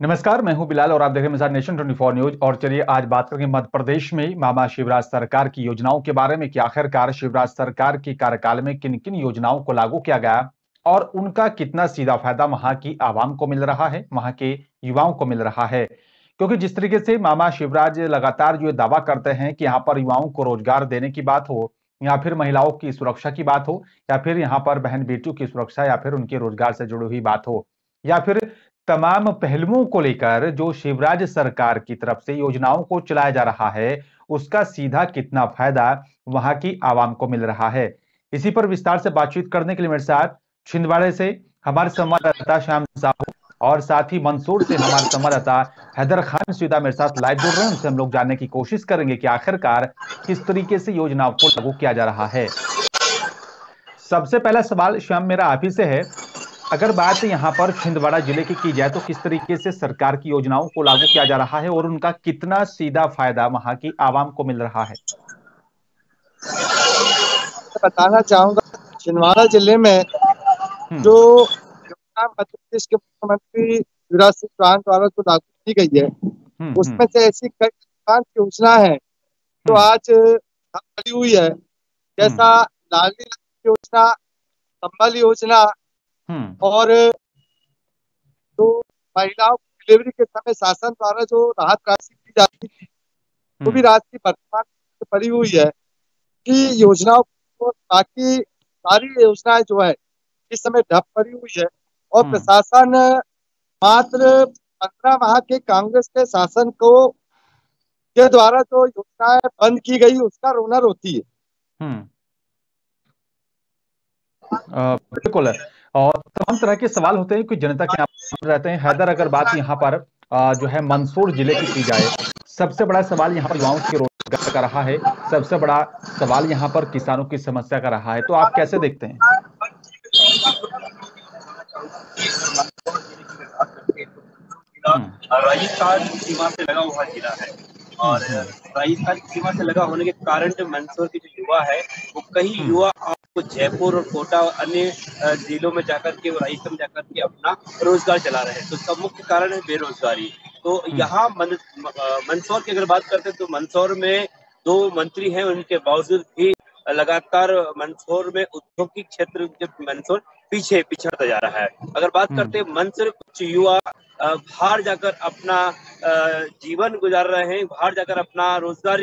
नमस्कार, मैं हूं बिलाल और आप देख रहे हैं मिजान नेशन 24 न्यूज। और चलिए आज बात करेंगे मध्य प्रदेश में मामा शिवराज सरकार की योजनाओं के बारे में कि आखिरकार शिवराज सरकार के कार्यकाल में किन किन योजनाओं को लागू किया गया और उनका कितना सीधा फायदा वहां की आवाम को मिल रहा है, वहां के युवाओं को मिल रहा है। क्योंकि जिस तरीके से मामा शिवराज लगातार जो दावा करते हैं कि यहाँ पर युवाओं को रोजगार देने की बात हो या फिर महिलाओं की सुरक्षा की बात हो या फिर यहाँ पर बहन बेटियों की सुरक्षा या फिर उनके रोजगार से जुड़ी हुई बात हो या फिर तमाम पहलुओं को लेकर जो शिवराज सरकार की तरफ से योजनाओं को चलाया जा रहा है, उसका सीधा कितना फायदा वहां की आवाम को मिल रहा है। इसी पर विस्तार से बातचीत करने के लिए मेरे साथ छिंदवाड़े से हमारे संवाददाता श्याम साहू और साथ ही मंदसौर से हमारे संवाददाता हैदर खान सीधा मेरे साथ लाइव जुड़ रहे हैं। उनसे हम लोग जानने की कोशिश करेंगे कि आखिरकार किस तरीके से योजनाओं को लागू किया जा रहा है। सबसे पहला सवाल श्याम मेरा आप ही से है। अगर बात यहां पर छिंदवाड़ा जिले की जाए तो किस तरीके से सरकार की योजनाओं को लागू किया जा रहा है और उनका कितना सीधा फायदा वहां की आवाम को मिल रहा है। बताना चाहूंगा छिंदवाड़ा जिले में जो हम्म। योजना मध्य प्रदेश के मुख्यमंत्री शिवराज सिंह चौहान द्वारा जो लागू की गई है, हम्म। उसमें से ऐसी कई कल्याण की योजना है जो हम्म। आज खड़ी हुई है। हम्म। जैसा लाडली योजना, संबल योजना हम्म। और जो महिलाओं को डिलीवरी के समय शासन द्वारा जो राहत राशि दी जाती थी, वो भी हम्म। राशि वर्तमान में पड़ी हुई है कि योजनाओं को बाकी सारी योजनाएं जो है इस समय ठप पड़ी हुई है। और हम्म। प्रशासन मात्र 15 माह के कांग्रेस के शासन को के द्वारा जो योजनाएं बंद की गई उसका रोना रोती है। हम्म। बिल्कुल। और तमाम तरह के सवाल होते हैं कि जनता के यहाँ रहते हैं। हैदर, अगर बात यहाँ पर जो है मंदसौर जिले की जाए, सबसे बड़ा सवाल यहाँ पर युवाओं के रोजगार का रहा है। सबसे बड़ा सवाल यहाँ पर किसानों की समस्या का रहा है। तो आप कैसे देखते हैं। हम्म। राजस्थान सीमा से लगा हुआ जिला है और हम्म। राजस्थान की सीमा से लगा होने के कारण जो मंदसौर के जो युवा है वो कई हम्म। युवा आपको जयपुर और कोटा और अन्य जिलों में जाकर के राजस्थान में जाकर के अपना रोजगार चला रहे हैं। तो इसका मुख्य कारण है बेरोजगारी। तो हम्म। यहाँ मंदसौर की अगर बात करते हैं तो मंदसौर में 2 मंत्री हैं, उनके बावजूद भी लगातार मंदसौर में औद्योगिक क्षेत्र मंदसौर पीछे पिछड़ता जा रहा है। अगर बात करते हैं मंदसौर कुछ युवा बाहर जाकर अपना जीवन गुजार रहे हैं, बाहर जाकर अपना रोजगार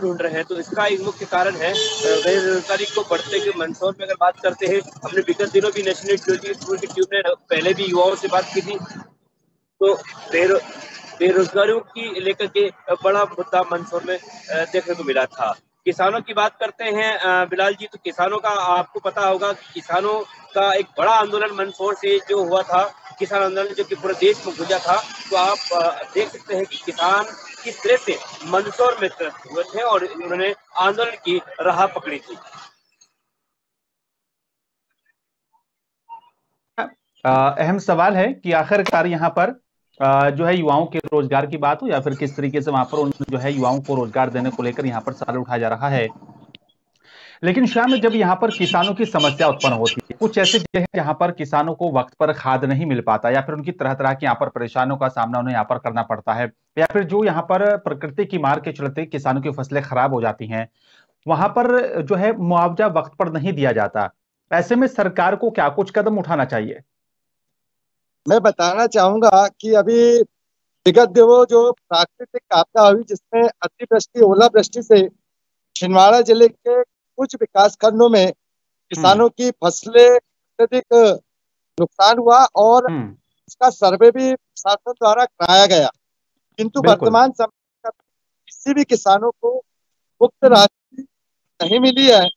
ढूंढ रहे हैं। तो इसका एक मुख्य कारण है बेरोजगारी को बढ़ते हुए मंदसौर में। अगर बात करते हैं, हमने विगत दिनों भी नेशनल स्कूल की टीम ने पहले भी युवाओं से बात की थी, तो बेरोजगारियों की लेकर के बड़ा मुद्दा मंदसौर में देखने को मिला था। किसानों की बात करते हैं बिलाल जी, तो किसानों का आपको पता होगा कि किसानों का एक बड़ा आंदोलन मंदसौर से जो हुआ था, किसान आंदोलन जो कि पूरे देश में गूंजा था। तो आप देख सकते हैं कि किसान किस तरह से मंदसौर में त्रस्त हुए थे और उन्होंने आंदोलन की राह पकड़ी थी। अहम सवाल है कि आखिरकार यहाँ पर जो है युवाओं के रोजगार की बात हो या फिर किस तरीके से वहां पर उन जो है युवाओं को रोजगार देने को लेकर यहाँ पर सवाल उठाया जा रहा है। लेकिन श्याम, जब यहाँ पर किसानों की समस्या उत्पन्न होती है, कुछ ऐसे जिले हैं जहां पर किसानों को वक्त पर खाद नहीं मिल पाता या फिर उनकी तरह तरह की यहाँ पर परेशानियों का सामना उन्हें यहाँ पर करना पड़ता है या फिर जो यहाँ पर प्रकृति की मार के चलते किसानों की फसलें खराब हो जाती हैं, वहां पर जो है मुआवजा वक्त पर नहीं दिया जाता। ऐसे में सरकार को क्या कुछ कदम उठाना चाहिए। मैं बताना चाहूंगा कि अभी विगत दिनों जो प्राकृतिक आपदा हुई जिसमें अतिवृष्टि ओलावृष्टि से छिंदवाड़ा जिले के कुछ विकास खंडों में हम्म। किसानों की फसलें अत्यधिक नुकसान हुआ और हम्म। इसका सर्वे भी शासन द्वारा कराया गया। किंतु बिल्कुल। वर्तमान समय में किसी भी किसानों को मुफ्त राशि नहीं मिली है।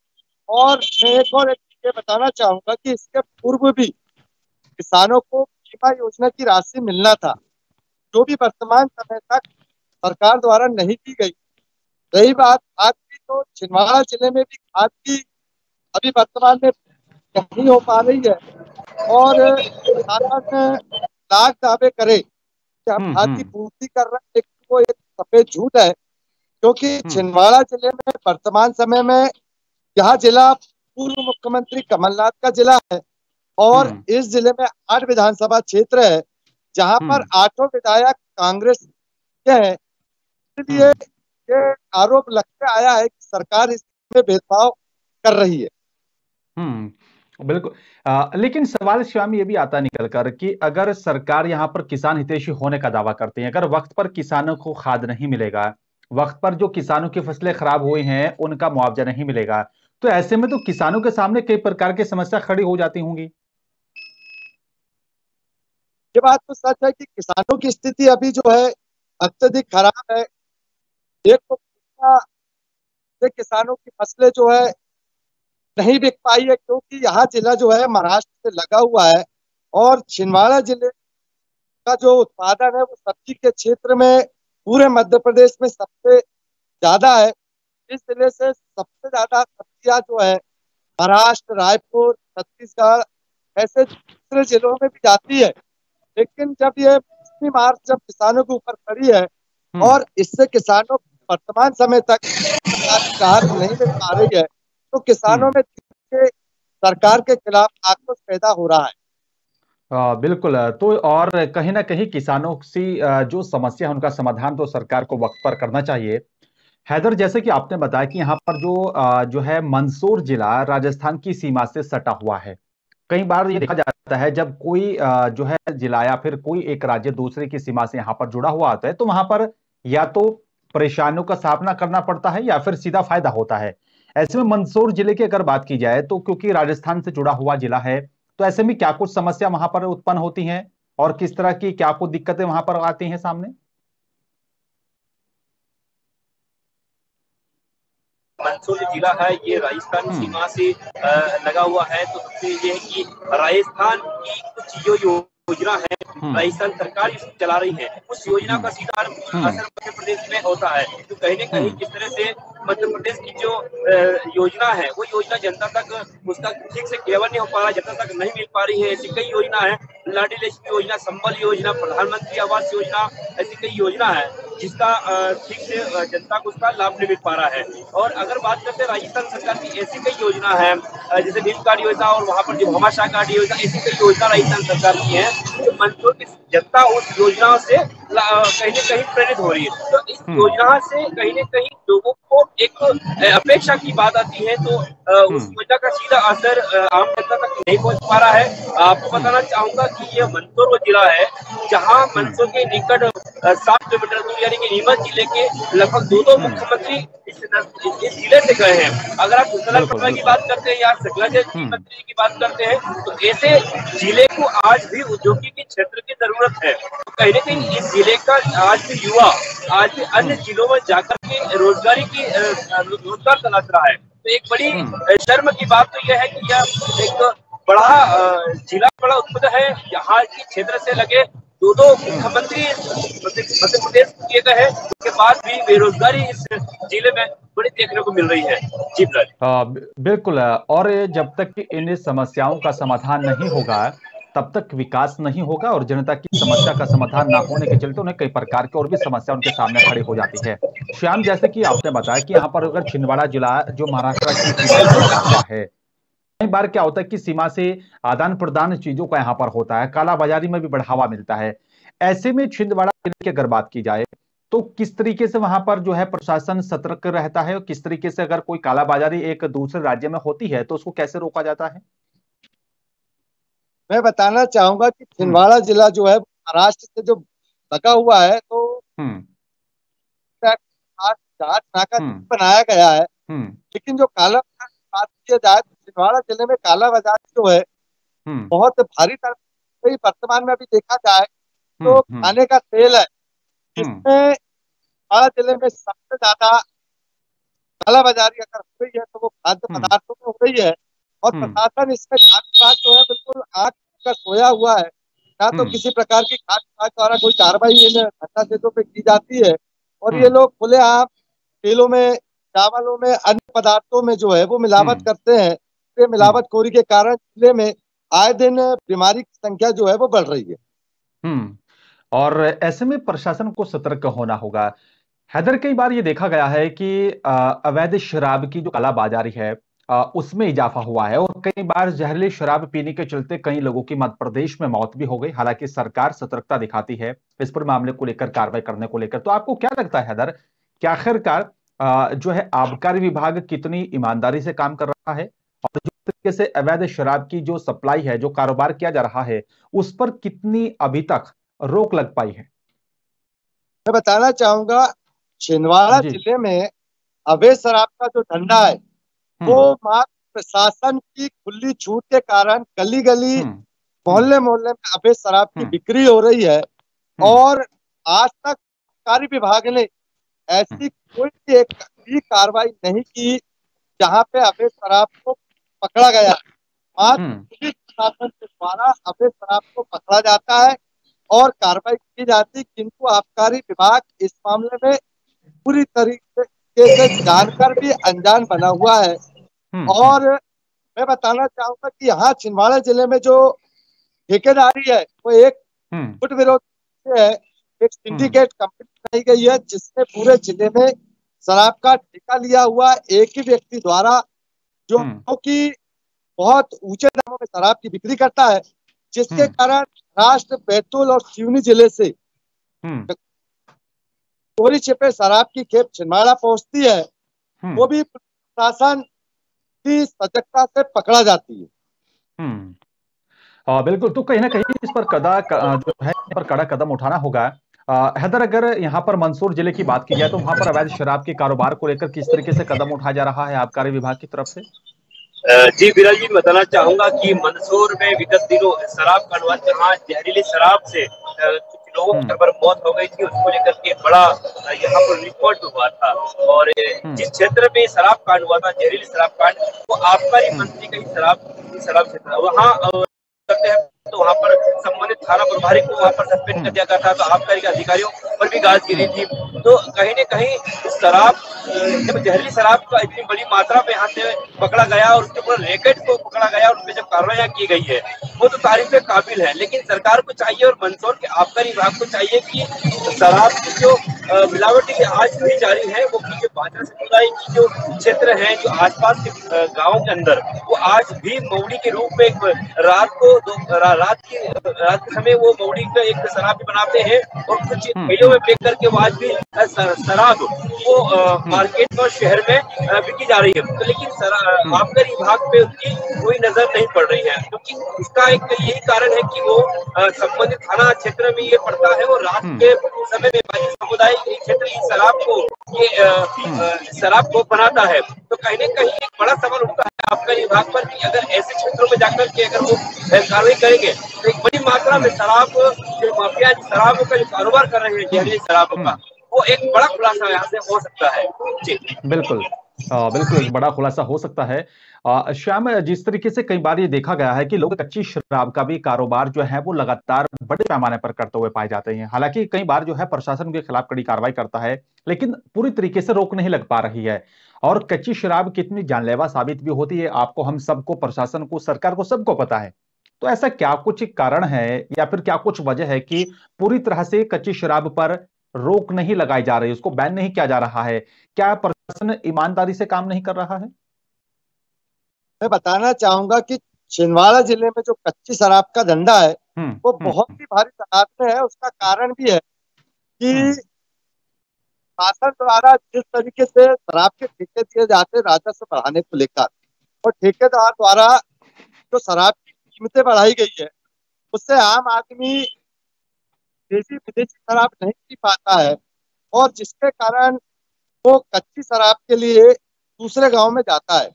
और मैं एक चीज बताना चाहूंगा कि इसके पूर्व भी किसानों को बीमा योजना की राशि मिलना था, जो भी वर्तमान समय तक सरकार द्वारा नहीं की गई। रही बात खाद की, तो छिंदवाड़ा जिले में भी खाद की अभी वर्तमान में नहीं हो पा रही है। और प्रशासन लाख दावे करे कि हम हम्म। खाद की हम्म। पूर्ति कर रहे हैं, लेकिन वो एक सफेद झूठ है। क्योंकि हम्म। छिंदवाड़ा जिले में वर्तमान समय में यह जिला पूर्व मुख्यमंत्री कमलनाथ का जिला है और हम्म। इस जिले में 8 विधानसभा क्षेत्र है। जहां पर 8 विधायक कांग्रेस के हैं। इसलिए ये आरोप लगता आया है कि सरकार इसमें भेदभाव कर रही है। बिल्कुल। लेकिन सवाल श्याम ये भी आता निकल कर कि अगर सरकार यहां पर किसान हितैषी होने का दावा करती है, अगर वक्त पर किसानों को खाद नहीं मिलेगा, वक्त पर जो किसानों की फसलें खराब हुई हैं उनका मुआवजा नहीं मिलेगा, तो ऐसे में तो किसानों के सामने कई प्रकार की समस्या खड़ी हो जाती होंगी। ये बात तो सच है कि किसानों की स्थिति अभी जो है अत्यधिक खराब है। एक तो किसानों की फसलें जो है नहीं बिक पाई है, क्योंकि यहाँ जिला जो है महाराष्ट्र से लगा हुआ है और छिंदवाड़ा जिले का जो उत्पादन है वो सब्जी के क्षेत्र में पूरे मध्य प्रदेश में सबसे ज्यादा है। इस जिले से सबसे ज्यादा सब्जियां जो है महाराष्ट्र, रायपुर, छत्तीसगढ़ ऐसे दूसरे जिलों में भी जाती है। लेकिन जब ये मौसमी मार जब किसानों के ऊपर पड़ी है और इससे किसानों को वर्तमान समय तक राहत नहीं मिल पा रही है, तो किसानों में सरकार के खिलाफ आक्रोश पैदा हो रहा है। बिल्कुल। तो और कहीं ना कहीं किसानों की जो समस्या है उनका समाधान तो सरकार को वक्त पर करना चाहिए। हैदर, जैसे कि आपने बताया कि यहाँ पर जो है मंदसौर जिला राजस्थान की सीमा से सटा हुआ है। कई बार ये देखा जाता है जब कोई जो है जिला या फिर कोई एक राज्य दूसरे की सीमा से यहाँ पर जुड़ा हुआ आता है तो वहां पर या तो परेशानियों का सामना करना पड़ता है या फिर सीधा फायदा होता है। ऐसे में मंदसौर जिले की अगर बात की जाए तो क्योंकि राजस्थान से जुड़ा हुआ जिला है, तो ऐसे में क्या कुछ समस्या वहां पर उत्पन्न होती हैं और किस तरह की क्या कुछ दिक्कतें वहां पर आती हैं सामने? मंदसौर जिला है ये राजस्थान सीमा से लगा हुआ है। तो सबसे ये है कि राजस्थान की कुछ जो योजना है राजस्थान सरकार चला रही है, उस योजना का सीधा असर मध्य प्रदेश में होता है। तो कहीं न कहीं जिस तरह से मध्य प्रदेश की जो योजना है वो योजना जनता तक उसका ठीक से केवल नहीं हो पा रहा, जनता तक नहीं मिल पा रही है। ऐसी कई योजना है, लाडली लक्ष्मी योजना, संबल योजना, प्रधानमंत्री आवास योजना, ऐसी कई योजना है जिसका ठीक से जनता को उसका लाभ नहीं मिल पा रहा है। और अगर बात करते हैं राजस्थान सरकार की ऐसी कई योजना है जैसे नीम कार्ड योजना और वहाँ पर जो भामाशाह कार्ड योजना, ऐसी कई योजना राजस्थान सरकार की है तो मंदसौर की जनता उस योजना से कहीं न कहीं प्रेरित हो रही है। तो इस योजना से कहीं न कहीं लोगों को एक अपेक्षा की बात आती है, तो उस योजना का सीधा असर आम जनता तक नहीं पहुंच पा रहा है। आपको बताना चाहूंगा कि यह मंदसौर वो जिला है जहां मंदसौर के निकट 7 किलोमीटर दूर यानी कि नीमच जिले के लगभग दो मुख्यमंत्री इस जिले से गए हैं। अगर आप कुशल पटना की बात करते हैं या सकला मंत्री की बात करते हैं तो ऐसे जिले को आज भी औद्योगिक क्षेत्र की जरूरत है। तो कहीं न कहीं इस जिले का आज भी युवा आज भी अन्य जिलों में जाकर के रोजगार तलाश रहा है। तो एक बड़ी शर्म की बात तो यह है कि यह एक बड़ा जिला बड़ा उत्पन्न है। यहाँ के क्षेत्र से लगे दो मुख्यमंत्री मध्य प्रदेश किए गए हैं, उसके बाद भी बेरोजगारी इस जिले में बड़ी देखने को मिल रही है। जी बिल्कुल। और जब तक इन समस्याओं का समाधान नहीं होगा तब तक विकास नहीं होगा और जनता की समस्या का समाधान ना होने के चलते उन्हें कई प्रकार की और भी समस्या उनके सामने खड़ी हो जाती है। श्याम, जैसे कि आपने बताया कि यहाँ पर अगर छिंदवाड़ा जिला जो महाराष्ट्र की सीमा से लगा हुआ है, कई बार क्या होता है कि सीमा से आदान प्रदान चीजों का यहाँ पर होता है, कालाबाजारी में भी बढ़ावा मिलता है। ऐसे में छिंदवाड़ा जिले की अगर बात की जाए तो किस तरीके से वहां पर जो है प्रशासन सतर्क रहता है और किस तरीके से अगर कोई कालाबाजारी एक दूसरे राज्य में होती है तो उसको कैसे रोका जाता है? मैं बताना चाहूंगा कि छिंदवाड़ा जिला जो है महाराष्ट्र से जो लगा हुआ है, तो जांच नाका बनाया गया है। लेकिन जो काला बात किया जाए तो छिंदवाड़ा जिले में काला बाजारी जो है बहुत भारी तरह से वर्तमान में अभी देखा जाए तो खाने का तेल है, जिसमें छिंदवाड़ा जिले में सबसे ज्यादा काला बाजारी अगर हो रही है तो वो खाद्य पदार्थों में हो रही है। और प्रशासन इसमें खाद्य विभाग जो है बिल्कुल आग का सोया हुआ है, ना तो किसी प्रकार की खाद्य विभाग द्वारा कोई कार्रवाई इन घटना क्षेत्रों पे की जाती है। और ये लोग खुलेआम तेलों में, चावलों में, अन्य पदार्थों में जो है वो मिलावट करते हैं। ये मिलावटखोरी के कारण जिले में आए दिन बीमारी की संख्या जो है वो बढ़ रही है। और ऐसे में प्रशासन को सतर्क होना होगा। हैदर, कई बार ये देखा गया है कि अवैध शराब की जो कालाबाजारी है उसमें इजाफा हुआ है और कई बार जहरीली शराब पीने के चलते कई लोगों की मध्य प्रदेश में मौत भी हो गई। हालांकि सरकार सतर्कता दिखाती है इस पर मामले को लेकर कार्रवाई करने को लेकर। तो आपको क्या लगता है हैदर कि आखिरकार जो है आबकारी विभाग कितनी ईमानदारी से काम कर रहा है और जिस तरीके से अवैध शराब की जो सप्लाई है, जो कारोबार किया जा रहा है, उस पर कितनी अभी तक रोक लग पाई है? मैं बताना चाहूंगा, छिंदवाड़ा जी। जिले में अवैध शराब का जो धंधा है वो हम्म। मात्र प्रशासन की खुली छूट के कारण गली गली हम्म। हम्म। मोहल्ले मोहल्ले में अवैध शराब की हम्म। बिक्री हो रही है। हम्म। और आज तक आबकारी विभाग ने हम्म। ऐसी कोई एक भी कार्रवाई नहीं की जहां पे अवैध शराब को पकड़ा गया। मात्र हम्म। पुलिस प्रशासन के द्वारा अवैध शराब को पकड़ा जाता है और कार्रवाई की जाती, किंतु आबकारी विभाग इस मामले में पूरी तरीके से जानकर भी अनजान बना हुआ है। हम्म। और मैं बताना चाहूंगा कि यहाँ छिंदवाड़ा जिले में जो ठेकेदारी है वो एक हम्म। गुट विरोधी है। एक हम्म। सिंडिकेट कंपनी बनाई गई है जिसने पूरे जिले में शराब का ठेका लिया हुआ एक ही व्यक्ति द्वारा, जो हम्म। कि बहुत ऊंचे दामों में शराब की बिक्री करता है, जिसके हम्म। कारण महाराष्ट्र, बैतूल और सिवनी जिले से हम्म। चोरी छिपे शराब की खेप छिंदवाड़ा पहुंचती है। वो हम्म। भी प्रशासन की सजगता से पकड़ा जाती है। हम्म। बिल्कुल। तो कहीं ना कहीं इस पर जो है इस पर कड़ा कदम उठाना होगा। हैदर, अगर यहाँ पर मंदसौर जिले की बात की जाए तो वहां पर अवैध शराब के कारोबार को लेकर किस तरीके से कदम उठाया जा रहा है आबकारी विभाग की तरफ से? जी विरल जी, बताना चाहूंगा कि मंदसौर में विगत दिनों शराब कारोबार, जहाँ जहरीली शराब से कुछ लोगों की हम्म। घर पर मौत हो गई थी, उसको लेकर के बड़ा यहाँ पर रिपोर्ट हुआ था। और हम्म। जिस क्षेत्र में शराब कांड हुआ था, जहरीली शराब कांड, वो आबकारी हम्म। मंत्री का ही शराब क्षेत्र है। वहाँ करते हैं तो वहाँ पर संबंधित थाना प्रभारी को वहाँ पर सस्पेंड कर हम्म। दिया गया था, तो आबकारी के अधिकारियों पर भी गाज गिरी हम्म। थी। तो कहीं न कहीं शराब, जब जहरीली शराब का इतनी बड़ी मात्रा में यहाँ से पकड़ा गया और उसके ऊपर रैकेट को पकड़ा गया और उस पर जब कार्रवाई की गई है, वो तो तारीफ के काबिल है। लेकिन सरकार को चाहिए और मंदसौर के आबकारी विभाग को चाहिए कि शराब की जो मिलावटी आज भी जारी है, वो जो बाजरा समुदाय की जो क्षेत्र है, जो आसपास के गाँव के अंदर, वो आज भी मौड़ी के रूप में रात के समय वो मौड़ी का एक शराब भी बनाते हैं और कुछ हम्म। मेलों में बेच करके वो आज भी शराब वो हम्म। मार्केट में और शहर में बिकी जा रही है। तो लेकिन हम्म। आबकारी विभाग पे उनकी कोई नजर नहीं पड़ रही है, क्योंकि इसका एक यही कारण है कि वो संबंधित थाना क्षेत्र में ये पड़ता है और रात हम्म। के समय में बाकी समुदाय क्षेत्र की शराब को बनाता है। तो कहीं न कहीं एक बड़ा सवाल उठता है आबकारी विभाग पर कि अगर ऐसे क्षेत्रों में जाकर के अगर वो कार्रवाई करेंगे तो एक बड़ी मात्रा में हम्म। शराब, जो माफिया शराबों का जो कारोबार कर रहे हैं, हम्म। जहरीली शराबों का, हम्म। वो एक बड़ा खुलासा यहाँ से हो सकता है। जी। बिल्कुल। बिल्कुल एक बड़ा खुलासा हो सकता है। श्याम, जिस तरीके से कई बार ये देखा गया है कि लोग कच्ची शराब का भी कारोबार जो है वो लगातार बड़े पैमाने पर करते हुए पाए जाते हैं। हालांकि कई बार जो है प्रशासन उनके खिलाफ कड़ी कार्रवाई करता है, लेकिन पूरी तरीके से रोक नहीं लग पा रही है। और कच्ची शराब कितनी जानलेवा साबित भी होती है, आपको, हम सबको, प्रशासन को, सरकार को, सबको पता है। तो ऐसा क्या कुछ कारण है या फिर क्या कुछ वजह है कि पूरी तरह से कच्ची शराब पर रोक नहीं लगाई जा रही, उसको बैन नहीं किया जा रहा है? क्या प्रशासन ईमानदारी से काम नहीं कर रहा है? मैं बताना चाहूंगा कि छिंदवाड़ा जिले में जो कच्ची शराब का धंधा है हम्म। वो हम्म। बहुत ही भारी तादाद में है। उसका कारण भी है कि हम्म। शासन द्वारा जिस तरीके से शराब के ठेके दिए जाते हैं राजस्व बढ़ाने को लेकर, और ठेकेदार द्वारा जो शराब की कीमतें बढ़ाई गई है, उससे आम आदमी देसी विदेशी शराब नहीं पी पाता है, और जिसके कारण वो कच्ची शराब के लिए दूसरे गांव में जाता है।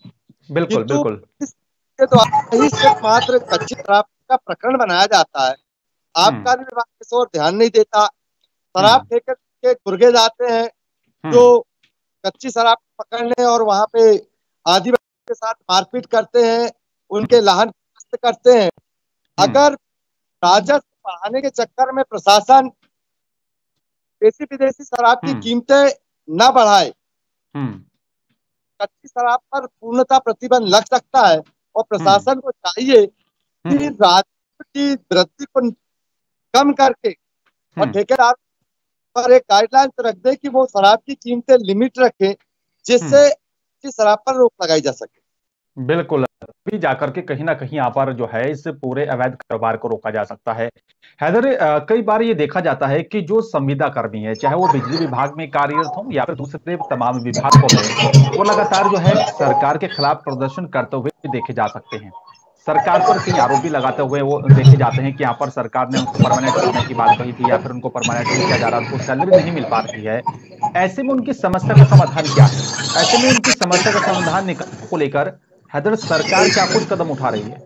बिल्कुल किंतु बिल्कुल। इसके द्वारा ही सिर्फ मात्र कच्ची शराब का प्रकरण बनाया जाता है। हम्म। आबकारी विभाग इस ओर ध्यान नहीं देता। शराब हम्म। ठेके के गुर्गे जाते हैं जो हम्म। कच्ची शराब पकड़ने और वहां पे आदिवासी के साथ मारपीट करते हैं, उनके लाहन करते हैं। हम्म। अगर राजस्व बढ़ाने के चक्कर में प्रशासन देसी विदेशी शराब की हम्म। कीमतें न बढ़ाए, हम्म। कच्ची शराब पर पूर्णतः प्रतिबंध लग सकता है। और हम्म। प्रशासन को चाहिए कि हम्म। राजस्व की वृद्धि को कम करके और हम्म। ठेकेदार पर एक गाइडलाइन रख दे कि वो शराब की कीमतें लिमिट रखें, हम्म। जिससे शराब पर रोक लगाई जा सके। बिल्कुल, तभी जाकर के कहीं न कहीं यहाँ पर जो है इस पूरे अवैध कारोबार को रोका जा सकता है। हैदर, कई बार ये देखा जाता है कि जो संविदा कर्मी है, चाहे वो बिजली विभाग में कार्यरत हों या फिर दूसरे तमाम विभागों में, वो लगातार जो है सरकार के खिलाफ प्रदर्शन करते हुए देखे जा सकते हैं। सरकार पर कई आरोप भी लगाते हुए वो देखे जाते हैं कि यहाँ पर सरकार ने उनको परमानेंट करने की बात कही थी या फिर उनको परमानेंट नहीं किया जा रहा, उनको सैलरी नहीं मिल पा रही है। ऐसे में उनकी समस्या का समाधान क्या है? ऐसे में उनकी समस्या का समाधान निकालने को लेकर हैदर सरकार क्या कुछ कदम उठा रही है?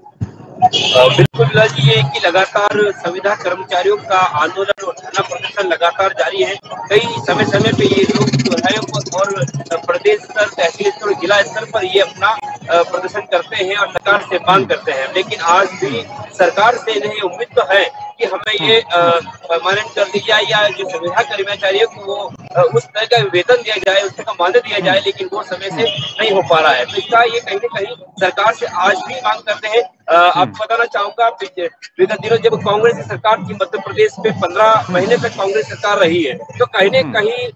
बिल्कुल विलास जी, ये कि लगातार संविदा कर्मचारियों का आंदोलन और धरना प्रदर्शन लगातार जारी है। कई समय समय पे ये लोग विधायक और प्रदेश स्तर, तहसील स्तर और जिला स्तर पर ये अपना प्रदर्शन करते हैं और सरकार से मांग करते हैं। लेकिन आज भी सरकार से इन्हें उम्मीद तो है कि हमें ये परमानेंट कर दी जाए या जो संविदा कर्मचारियों को वो उस तरह का वेतन दिया जाए, उस तरह का मानदेय दिया जाए, लेकिन वो समय से नहीं हो पा रहा है। तो इसका ये कहीं न कहीं सरकार से आज भी मांग करते हैं। आपको बताना चाहूंगा, विगत दिनों जब कांग्रेस की सरकार थी मध्य प्रदेश में 15 महीने तक कांग्रेस सरकार रही है, तो कहीं न कहीं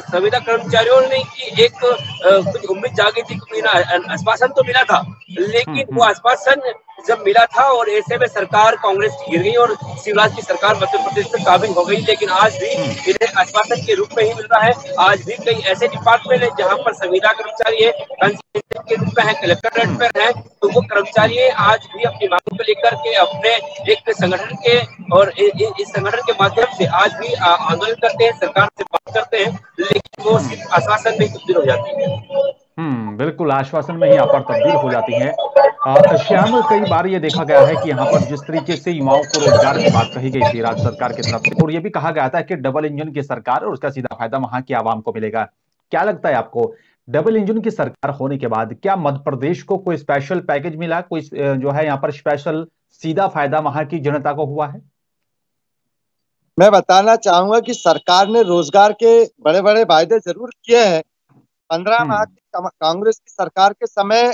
संविदा कर्मचारियों ने की एक कुछ उम्मीद जागी थी, आश्वासन तो मिला था, लेकिन वो आश्वासन जब मिला था और ऐसे में सरकार कांग्रेस की गिर गई और शिवराज की सरकार मध्य प्रदेश में काबिज हो गई। लेकिन आज भी इन्हें आश्वासन के रूप में ही मिल रहा है। आज भी कई ऐसे डिपार्टमेंट है जहां पर संविदा कर्मचारी है, के रूप में है, कलेक्टरेट पर है, तो वो कर्मचारी आज भी अपनी मांगों को लेकर के अपने एक संगठन के और इस संगठन के माध्यम से आज भी आंदोलन करते हैं, सरकार से बात करते हैं, लेकिन वो सिर्फ आश्वासन में तब्दील हो जाती है। बिल्कुल, आश्वासन में ही यहाँ पर तब्दील हो जाती हैं। श्याम, कई बार ये देखा गया है कि यहाँ पर जिस तरीके से युवाओं को रोजगार की बात कही गई थी राज्य सरकार की तरफ से, और ये भी कहा गया था कि डबल इंजन की सरकार और उसका सीधा फायदा वहां की आवाम को मिलेगा। क्या लगता है आपको, डबल इंजन की सरकार होने के बाद क्या मध्य प्रदेश को कोई स्पेशल पैकेज मिला, कोई जो है यहाँ पर स्पेशल सीधा फायदा वहां की जनता को हुआ है? मैं बताना चाहूंगा कि सरकार ने रोजगार के बड़े बड़े वायदे जरूर किए हैं। 15 माह की कांग्रेस की सरकार के समय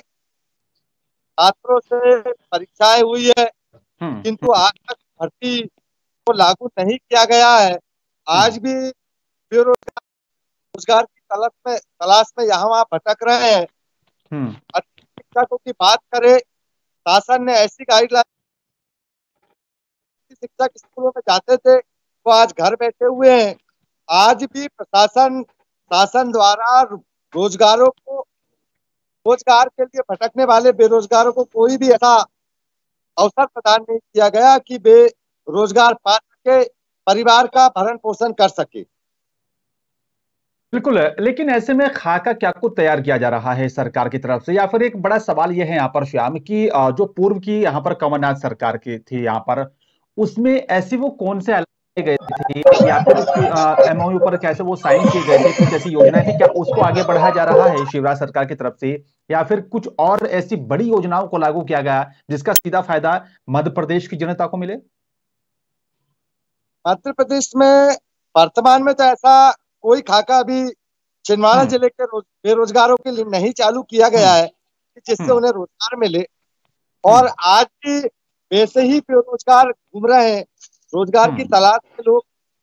छात्रों से परीक्षाएं हुई है, किंतु आज तक भर्ती को लागू नहीं किया गया है। आज भी बेरोजगार रोजगार की तलाश में यहाँ वहाँ भटक रहे हैं। शिक्षकों की बात करें, शासन ने ऐसी गाइडलाइन, शिक्षक स्कूलों में जाते थे वो आज घर बैठे हुए हैं। आज भी शासन द्वारा रोजगार के लिए भटकने वाले बेरोजगारों को कोई भी ऐसा अवसर प्रदान नहीं किया गया कि वे रोजगार पा सके, परिवार का भरण पोषण कर सके। बिल्कुल, लेकिन ऐसे में खाका क्या कुछ तैयार किया जा रहा है सरकार की तरफ से, या फिर एक बड़ा सवाल यह है यहाँ पर श्याम कि जो पूर्व की यहाँ पर कमलनाथ सरकार की थी यहाँ पर, उसमें ऐसी वो कौन से गए थे या फिर एमओयू पर कैसे वो साइन किए गए थे, कुछ ऐसी योजनाएं थी क्या, उसको आगे बढ़ाया जा रहा है शिवराज सरकार की तरफ से, या फिर कुछ और ऐसी बड़ी योजनाओं को लागू किया गया जिसका सीधा फायदा मध्य प्रदेश की जनता को मिले? मध्य प्रदेश में वर्तमान में तो ऐसा कोई खाका अभी छिंदवाड़ा जिले के बेरोजगारों के लिए नहीं चालू किया गया है जिससे उन्हें रोजगार मिले। और आज भी वैसे ही बेरोजगार घूम रहे हैं रोजगार की तलाश में लोग।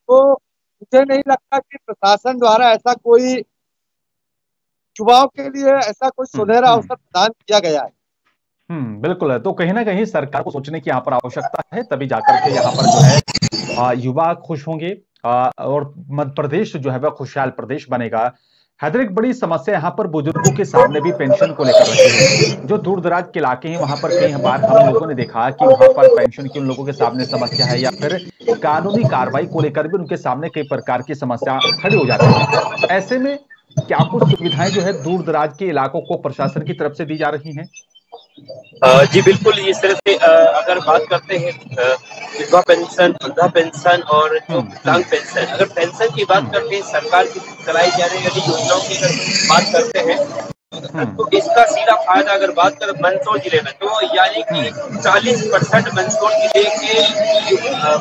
तो मुझे नहीं लगता कि प्रशासन द्वारा ऐसा कोई युवाओं के लिए ऐसा कोई सुनहरा अवसर प्रदान किया गया है। बिल्कुल है, तो कहीं ना कहीं सरकार को सोचने की यहाँ पर आवश्यकता है, तभी जाकर के यहाँ पर जो है युवा खुश होंगे और मध्य प्रदेश जो है वह खुशहाल प्रदेश बनेगा। हैदर, एक बड़ी समस्या यहाँ पर बुजुर्गों के सामने भी पेंशन को लेकर रखी है। जो दूर दराज के इलाके हैं वहां पर कई बार हम लोगों ने देखा कि वहां पर पेंशन की उन लोगों के सामने समस्या है या फिर कानूनी कार्रवाई को लेकर भी उनके सामने कई प्रकार की समस्या खड़ी हो जाती है। ऐसे में क्या कुछ सुविधाएं जो है दूर दराज के इलाकों को प्रशासन की तरफ से दी जा रही हैं? जी बिल्कुल, इस तरह से अगर बात करते हैं विधवा पेंशन, वृद्धा पेंशन और जो विकलांग पेंशन, अगर पेंशन की बात करते हैं सरकार की चलाई जा रही योजनाओं की अगर बात करते हैं तो इसका सीधा फायदा अगर बात करें मंदसौर जिले में, तो यानी कि 40% मंदसौर जिले के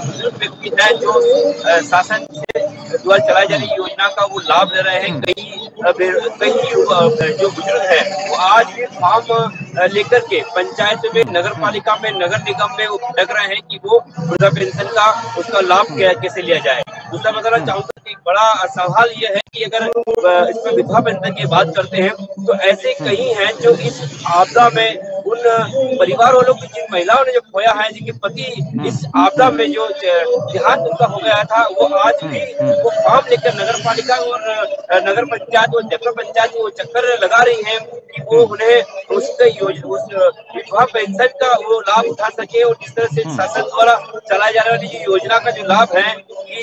बुजुर्ग व्यक्ति है जो शासन से द्वारा चलाई जा रही योजना का वो लाभ ले रहे हैं। कई जो बुजुर्ग है वो आज भी फॉर्म लेकर के पंचायत में, नगर पालिका में, नगर निगम में वो लग रहे हैं कि वो वृद्धा पेंशन का उसका लाभ कैसे लिया जाए। दूसरा बताना चाहूंगा कि बड़ा सवाल यह है कि अगर इसमें विधवा पेंशन की बात करते हैं तो ऐसे कई हैं जो इस आपदा में परिवार वालों को, जिन महिलाओं ने जो खोया है, जिनके पति इस आपदा में जो देहांत उनका हो गया था, वो आज भी वो फॉर्म लेकर नगर पालिका और नगर पंचायत और जनपद पंचायत को चक्कर लगा रही है कि वो उन्हें उस विधवा पेंशन का वो लाभ उठा सके। और जिस तरह से शासन द्वारा चलाए जाने वाली योजना का जो लाभ है कि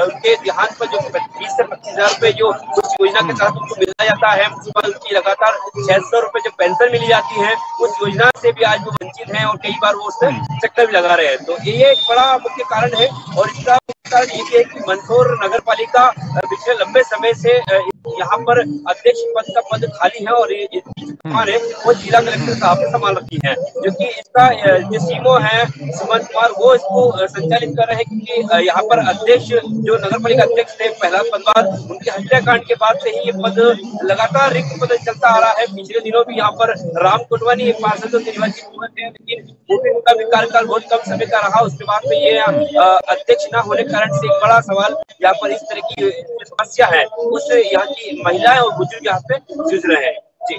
उनके देहांत पर जो 20 से 25,000 रुपए जो उस योजना के तहत उनको मिलना जाता है, उसके बाद उनकी लगातार 600 रुपए जो पेंशन मिली जाती है, उस योजना से भी आज वो वंचित है और कई बार वो उससे चक्कर भी लगा रहे हैं। तो ये एक बड़ा मुख्य कारण है। और इसका कारण ये भी है कि मंदसौर नगर पालिका पिछले लंबे समय से यहाँ पर अध्यक्ष पद का पद खाली है और हमारे वो जिला कलेक्टर साहब ने संभाल रखी है, जो कि इसका जो सीमो है सुमन कुमार, वो इसको संचालित कर रहे हैं। क्योंकि यहाँ पर अध्यक्ष जो नगर पालिका अध्यक्ष थे पहला पदभार, उनके हत्याकांड के बाद से ही ये पद लगातार रिक्त पद चलता आ रहा है। पिछले दिनों भी यहाँ पर राम कोटवानी एक पार्षद निर्वाचित हुए थे, लेकिन उनका भी कार्यकाल बहुत कम समय का रहा। उसके बाद में ये अध्यक्ष न होने के कारण से एक बड़ा सवाल यहाँ पर इस तरह की समस्या है, उससे यहाँ की महिलाएं और बुजुर्ग यहाँ पे जूझ रहे हैं। जी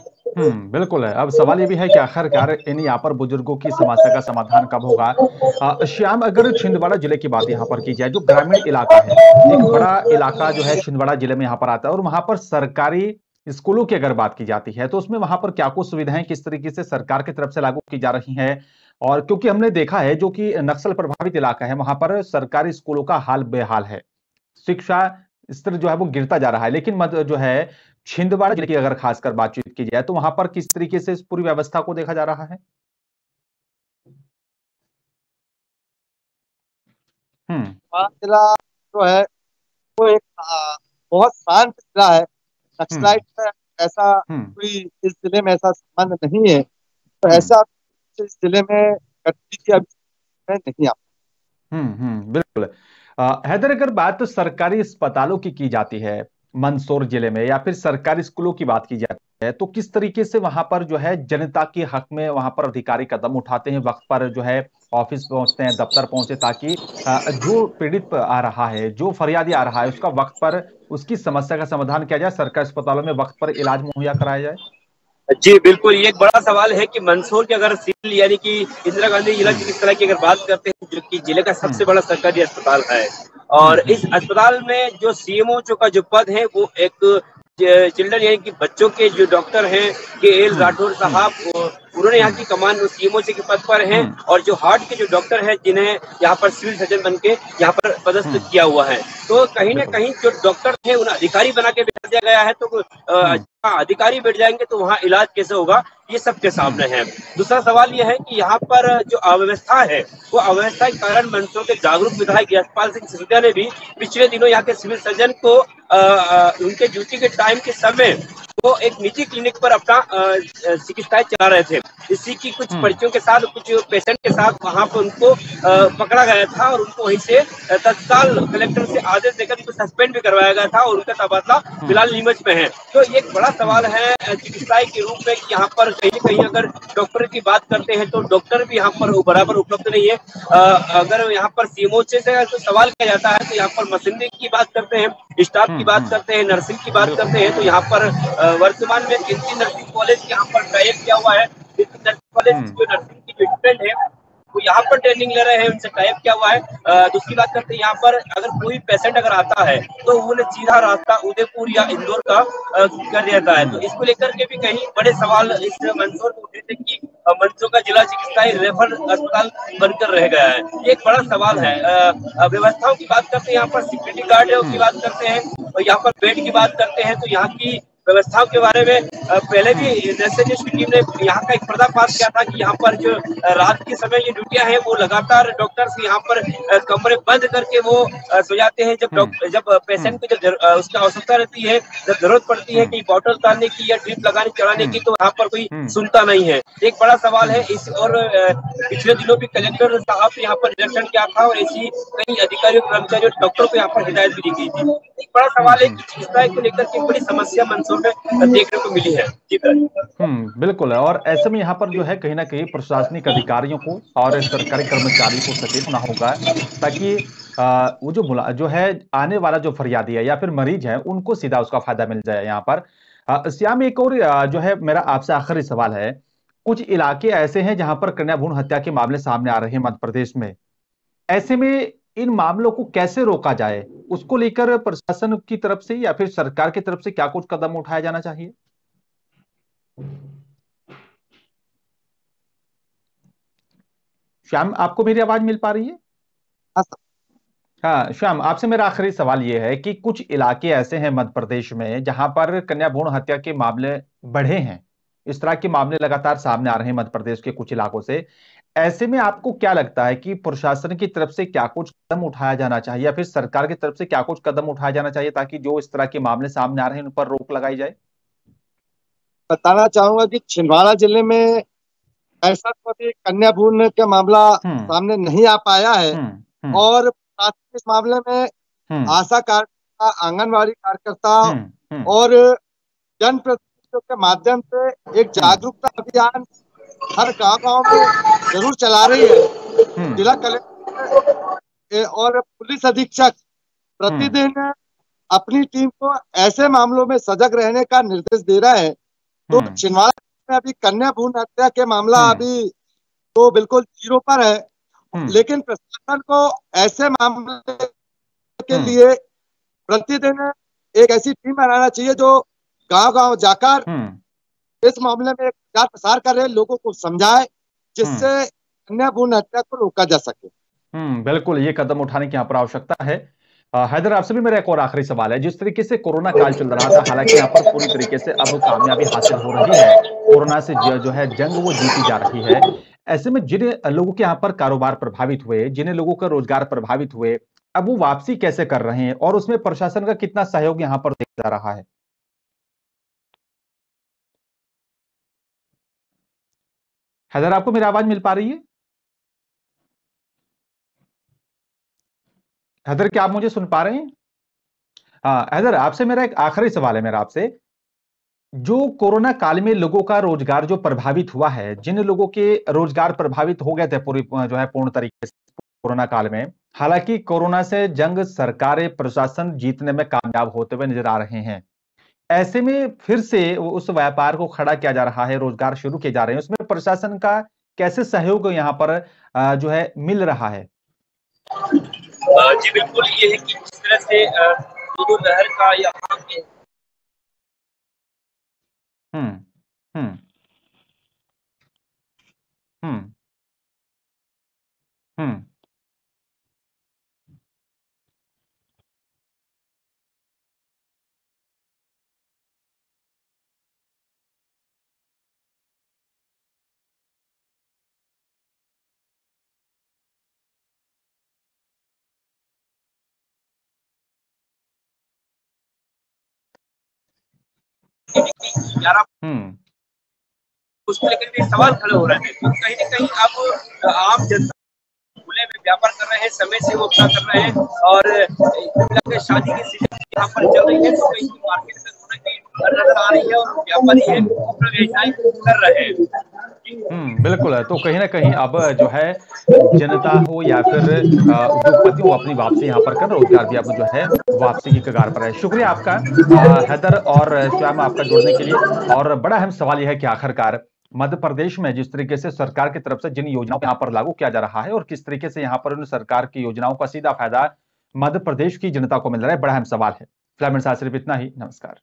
बिल्कुल है। अब सवाल ये भी है कि आखिरकार इन यहाँ पर बुजुर्गों की समस्या का समाधान कब होगा। श्याम, अगर छिंदवाड़ा जिले की बात यहाँ पर की जाए, जो ग्रामीण इलाका है, एक बड़ा इलाका जो है छिंदवाड़ा जिले में यहाँ पर आता है, और वहां पर सरकारी स्कूलों की अगर बात की जाती है तो उसमें वहां पर क्या कुछ सुविधाएं किस तरीके से सरकार की तरफ से लागू की जा रही हैं? और क्योंकि हमने देखा है जो कि नक्सल प्रभावित इलाका है, वहां पर सरकारी स्कूलों का हाल बेहाल है, शिक्षा स्तर जो है वो गिरता जा रहा है। लेकिन जो है छिंदवाड़ा जिले की अगर खासकर बातचीत की जाए तो वहां पर किस तरीके से इस पूरी व्यवस्था को देखा जा रहा है? जिला जो है वो एक बहुत शांत जिला है। नक्सलाइट में ऐसा कोई इस जिले में ऐसा संबंध नहीं है, तो ऐसा इस जिले में गतिविधि अभी नहीं आ। बिल्कुल। हैदर, अगर बात सरकारी अस्पतालों की जाती है मंदसौर जिले में, या फिर सरकारी स्कूलों की बात की जाती है, तो किस तरीके से वहां पर जो है जनता के हक में वहां पर अधिकारी कदम उठाते हैं, वक्त पर जो है ऑफिस पहुंचते हैं, दफ्तर पहुंचे, ताकि जो पीड़ित आ रहा है, जो फरियादी आ रहा है, उसका वक्त पर उसकी समस्या का समाधान किया जाए, सरकारी अस्पतालों में वक्त पर इलाज मुहैया कराया जाए? जी बिल्कुल, ये एक बड़ा सवाल है कि मंदसौर के अगर सिविल यानी कि इंदिरा गांधी जिला चिकित्सालय की अगर बात करते हैं, जो कि जिले का सबसे बड़ा सरकारी अस्पताल है, और इस अस्पताल में जो सीएमओ का जो पद है वो एक चिल्ड्रन यानी कि बच्चों के जो डॉक्टर हैं KL राठौर साहब, उन्होंने यहाँ की कमान सीएमओ के पद पर हैं। और जो हार्ट के जो डॉक्टर हैं जिन्हें यहाँ पर सिविल सर्जन बन के यहाँ पर पदस्थ किया हुआ है, तो कहीं ना कहीं जो डॉक्टर थे उन्हें अधिकारी बना के बैठा दिया गया है। तो अधिकारी बैठ जाएंगे तो वहाँ इलाज कैसे होगा, ये सबके सामने है। दूसरा सवाल यह है कि यहाँ पर जो अव्यवस्था है, वो अव्यवस्था के कारण मंदसौर के जागरूक विधायक यशपाल सिंह सिसोदिया ने भी पिछले दिनों यहाँ के सिविल सर्जन को उनके ड्यूटी के टाइम के समय वो एक निजी क्लिनिक पर अपना चिकित्साएं चला रहे थे। इसी की कुछ पर्चियों के साथ, कुछ पेशेंट के साथ वहां पर उनको पकड़ा गया था और उनको वहीं से तत्काल कलेक्टर से आदेश देकर उनको सस्पेंड भी करवाया गया था और उनका तबादला फिलहाल नीमच में है। तो ये एक बड़ा सवाल है चिकित्साएं के रूप में कि यहाँ पर कहीं न कहीं अगर डॉक्टर की बात करते हैं तो डॉक्टर भी यहाँ पर बराबर उपलब्ध नहीं है। अगर यहाँ पर सीएमओ से तो सवाल किया जाता है तो यहाँ पर मशीनरी की बात करते हैं, स्टाफ की बात करते हैं, नर्सिंग की बात करते हैं, तो यहाँ पर वर्तमान में 3 नर्सिंग कॉलेज यहाँ पर टाइप किया हुआ है। नर्सिंग कॉलेज जो नर्सिंग की जो स्टूडेंट है वो यहाँ पर ट्रेनिंग ले रहे हैं, उनसे टाइप किया हुआ है। दूसरी बात करते हैं, यहाँ पर अगर कोई पेशेंट अगर आता है तो उन्हें सीधा रास्ता उदयपुर या इंदौर का कर दिया जाता है। तो इसको लेकर के भी कहीं बड़े सवाल इस मंदसौर में उठे थे कि मंदसौर का जिला चिकित्सालय रेफर अस्पताल बनकर रह गया है। ये एक बड़ा सवाल है। व्यवस्थाओं की बात करते हैं, यहाँ पर सिक्योरिटी गार्ड की बात करते हैं और यहाँ पर बेड की बात करते हैं, तो यहाँ की व्यवस्थाओं के बारे में पहले भी एसएसजी की टीम ने यहाँ का एक पर्दाफाश किया था कि यहाँ पर जो रात के समय ये ड्यूटियां हैं वो लगातार डॉक्टर्स यहाँ पर कमरे बंद करके वो सो जाते हैं। जब पेशेंट को जब उसकी आवश्यकता रहती है, जब जरूरत पड़ती है कि बॉटल डालने की या ड्रिप लगाने चढ़ाने की, तो यहाँ पर कोई सुनता नहीं है। एक बड़ा सवाल है इस। और पिछले दिनों भी कलेक्टर साहब ने यहाँ पर निरीक्षण किया था और ऐसी कई अधिकारियों कर्मचारियों डॉक्टरों को यहाँ पर हिदायत भी दी गई थी। एक बड़ा सवाल है कि चिकित्सा को लेकर के बड़ी समस्या मंदसौर में देखने को मिली है। बिल्कुल है। और ऐसे में यहाँ पर जो है कहीं ना कहीं प्रशासनिक अधिकारियों को और सरकारी कर्मचारियों को सचेत होना होगा, ताकि वो जो है आने वाला जो फरियादी है या फिर मरीज है उनको सीधा उसका फायदा मिल जाए। यहाँ पर श्याम, एक और जो है मेरा आपसे आखिरी सवाल है, कुछ इलाके ऐसे हैं जहां पर कन्या भ्रूण हत्या के मामले सामने आ रहे हैं मध्य प्रदेश में। ऐसे में इन मामलों को कैसे रोका जाए, उसको लेकर प्रशासन की तरफ से या फिर सरकार की तरफ से क्या कुछ कदम उठाया जाना चाहिए? श्याम, आपको मेरी आवाज मिल पा रही है? हाँ सर। हाँ श्याम, आपसे मेरा आखिरी सवाल यह है कि कुछ इलाके ऐसे हैं मध्य प्रदेश में जहां पर कन्या भ्रूण हत्या के मामले बढ़े हैं। इस तरह के मामले लगातार सामने आ रहे हैं मध्य प्रदेश के कुछ इलाकों से। ऐसे में आपको क्या लगता है कि प्रशासन की तरफ से क्या कुछ कदम उठाया जाना चाहिए या फिर सरकार की तरफ से क्या कुछ कदम उठाया जाना चाहिए ताकि जो इस तरह के मामले सामने आ रहे हैं उन पर रोक लगाई जाए? बताना चाहूंगा कि छिंदवाड़ा जिले में ऐसा कभी कन्या भ्रूण का मामला हम्म। सामने नहीं आ पाया है। हम्म। हम्म। और साथ ही इस मामले में हम्म। आशा कार्यकर्ता, आंगनवाड़ी कार्यकर्ता हम्म। हम्म। और जनप्रतिनिधियों के माध्यम से एक हम्म। जागरूकता अभियान हर गांव गांव में जरूर चला रही है। हम्म। जिला कलेक्टर और पुलिस अधीक्षक हम्म। प्रतिदिन अपनी टीम को ऐसे मामलों में सजग रहने का निर्देश दे रहे हैं। तो हम्म। छिंदवाड़ा में अभी कन्या भ्रूण हत्या के मामला हम्म। अभी तो बिल्कुल जीरो पर है। हम्म। लेकिन प्रशासन को ऐसे मामले के हम्म। लिए प्रतिदिन एक ऐसी टीम बनाना चाहिए जो गांव गांव जाकर हम्म। इस मामले में एक प्रचार प्रसार करे, लोगों को समझाए, हम्म। जिससे कन्या भ्रूण हत्या को रोका जा सके। बिल्कुल, ये कदम उठाने की यहाँ पर आवश्यकता है। हैदर, आपसे भी मेरा एक और आखिरी सवाल है। जिस तरीके से कोरोना काल चल रहा था, हालांकि यहाँ पर पूरी तरीके से अब कामयाबी हासिल हो रही है, कोरोना से जो है जंग वो जीती जा रही है। ऐसे में जिन लोगों के यहाँ पर कारोबार प्रभावित हुए, जिन लोगों का रोजगार प्रभावित हुए, अब वो वापसी कैसे कर रहे हैं और उसमें प्रशासन का कितना सहयोग यहाँ पर देखा जा रहा है? हैदर, आपको मेरी आवाज मिल पा रही है? हैदर, क्या आप मुझे सुन पा रहे हैं? हाँ हैदर, आपसे मेरा एक आखिरी सवाल है मेरा आपसे। जो कोरोना काल में लोगों का रोजगार जो प्रभावित हुआ है, जिन लोगों के रोजगार प्रभावित हो गए थे पूरी जो है पूर्ण तरीके से कोरोना काल में, हालांकि कोरोना से जंग सरकारें प्रशासन जीतने में कामयाब होते हुए नजर आ रहे हैं। ऐसे में फिर से उस व्यापार को खड़ा किया जा रहा है, रोजगार शुरू किए जा रहे हैं, उसमें प्रशासन का कैसे सहयोग यहाँ पर जो है मिल रहा है? जी बिल्कुल, ये है कि जिस तरह से लूलू लहर का यहाँ पे हम्म। हम्म। हम्म। हम्म। ग्यारह हम्म। उसको लेकर के सवाल खड़े हो रहे थे, तो कहीं ना कहीं अब आम जनता खुले में व्यापार कर रहे हैं, समय से वो अपना कर रहे हैं। और शादी की सीजन यहाँ पर चल रही है, तो कहीं मार्केट में थोड़ा कहीं नजर आ रही है और व्यापारी है अपना व्यवसाय कर रहे हैं। बिल्कुल है। तो कहीं ना कहीं अब जो है जनता हो या फिर उद्योगपति हो अपनी वापसी यहाँ पर कर, रोजगार भी अब जो है वापसी की कगार पर है। शुक्रिया आपका हैदर और श्याम, आपका जुड़ने के लिए। और बड़ा अहम सवाल यह है कि आखिरकार मध्य प्रदेश में जिस तरीके से सरकार की तरफ से जिन योजनाओं को यहाँ पर लागू किया जा रहा है और किस तरीके से यहाँ पर उन सरकार की योजनाओं का सीधा फायदा मध्य प्रदेश की जनता को मिल रहा है, बड़ा अहम सवाल है। फिलहाल मेरे साथ सिर्फ इतना ही। नमस्कार।